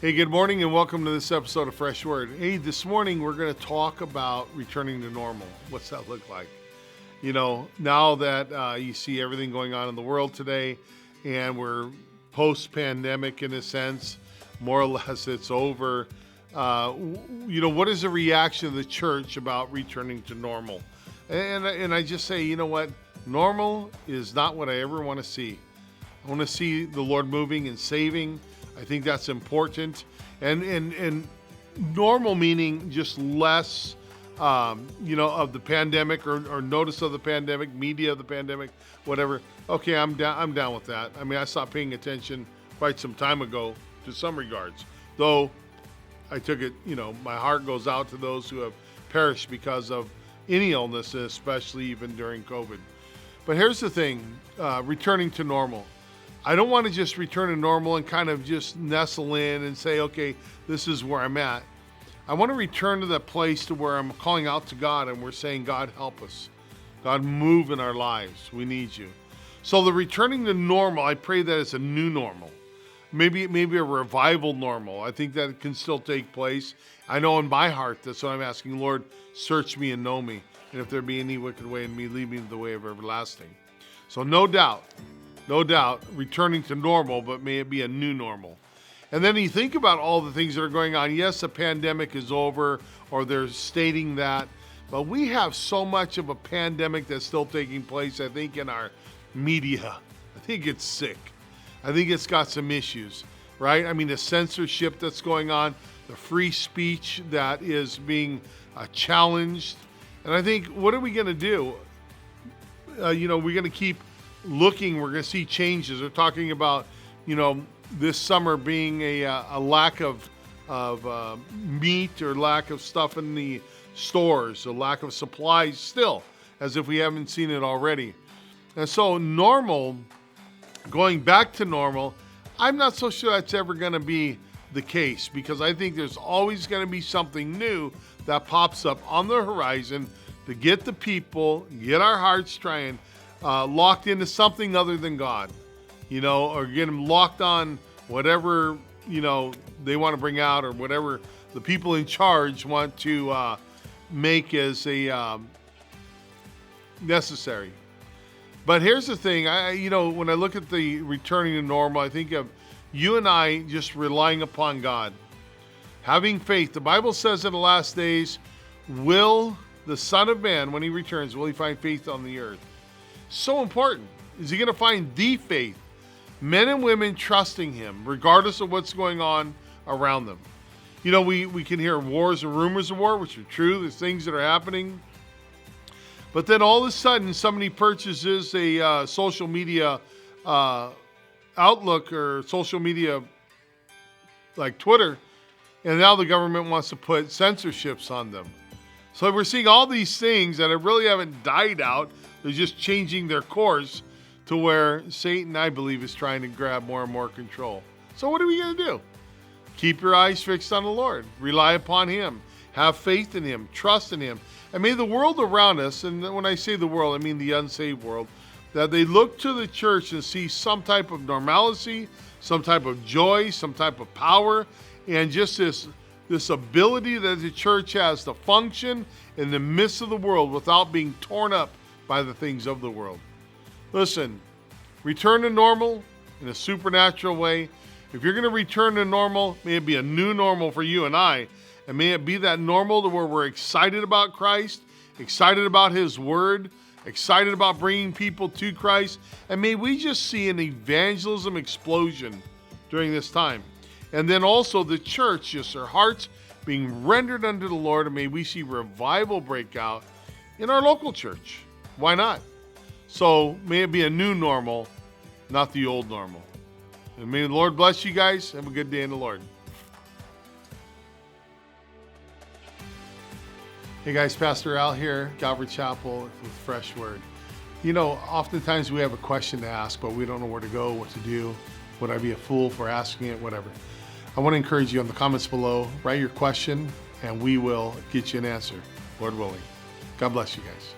Hey, good morning and welcome to this episode of Fresh Word. Hey, this morning we're going to talk about returning to normal. What's that look like? You know, now that you see everything going on in the world today and we're post-pandemic in a sense, more or less it's over. What is the reaction of the church about returning to normal? And I just say, you know what? Normal is not what I ever want to see. I want to see the Lord moving and saving. I think that's important. And normal meaning just less, of the pandemic or notice of the pandemic, media of the pandemic, whatever. Okay, I'm down with that. I mean, I stopped paying attention quite some time ago to some regards. Though I took it, my heart goes out to those who have perished because of any illness, especially even during COVID. But here's the thing, returning to normal. I don't want to just return to normal and kind of just nestle in and say, okay, this is where I'm at. I want to return to that place to where I'm calling out to God and we're saying, God, help us. God, move in our lives. We need you. So the returning to normal, I pray that it's a new normal. Maybe a revival normal. I think that it can still take place. I know in my heart, that's what I'm asking. Lord, search me and know me. And if there be any wicked way in me, lead me to the way of everlasting. So no doubt, returning to normal, but may it be a new normal. And then you think about all the things that are going on. Yes, the pandemic is over, or they're stating that, but we have so much of a pandemic that's still taking place, I think, in our media. I think it's sick. I think it's got some issues, right? I mean, the censorship that's going on, the free speech that is being challenged. And I think, what are we going to do? We're going to keep looking, we're going to see changes. They're talking about, this summer being a lack of meat or lack of stuff in the stores, a lack of supplies still, as if we haven't seen it already. And so going back to normal, I'm not so sure that's ever going to be the case, because I think there's always going to be something new that pops up on the horizon to get the people, get our hearts trying, locked into something other than God, or get them locked on whatever, they want to bring out, or whatever the people in charge want to make as a necessary. But here's the thing, when I look at the returning to normal, I think of you and I just relying upon God, having faith. The Bible says in the last days, will the Son of Man, when he returns, will he find faith on the earth? So important. Is he going to find the faith? Men and women trusting him, regardless of what's going on around them. We can hear wars and rumors of war, which are true. There's things that are happening. But then all of a sudden, somebody purchases a social media outlook or social media like Twitter, and now the government wants to put censorships on them. So we're seeing all these things that really haven't died out. They're just changing their course to where Satan, I believe, is trying to grab more and more control. So what are we going to do? Keep your eyes fixed on the Lord. Rely upon him. Have faith in him. Trust in him. And may the world around us, and when I say the world, I mean the unsaved world, that they look to the church and see some type of normalcy, some type of joy, some type of power, and just this ability that the church has to function in the midst of the world without being torn up by the things of the world. Listen, return to normal in a supernatural way. If you're going to return to normal, may it be a new normal for you and I, and may it be that normal to where we're excited about Christ, excited about his word, excited about bringing people to Christ, and may we just see an evangelism explosion during this time. And then also the church, just their hearts being rendered unto the Lord, and may we see revival break out in our local church. Why not? So may it be a new normal, not the old normal. And may the Lord bless you guys. Have a good day in the Lord. Hey guys, Pastor Al here, Calvary Chapel with Fresh Word. Oftentimes we have a question to ask, but we don't know where to go, what to do. Would I be a fool for asking it? Whatever. I want to encourage you in the comments below, write your question, and we will get you an answer, Lord willing. God bless you guys.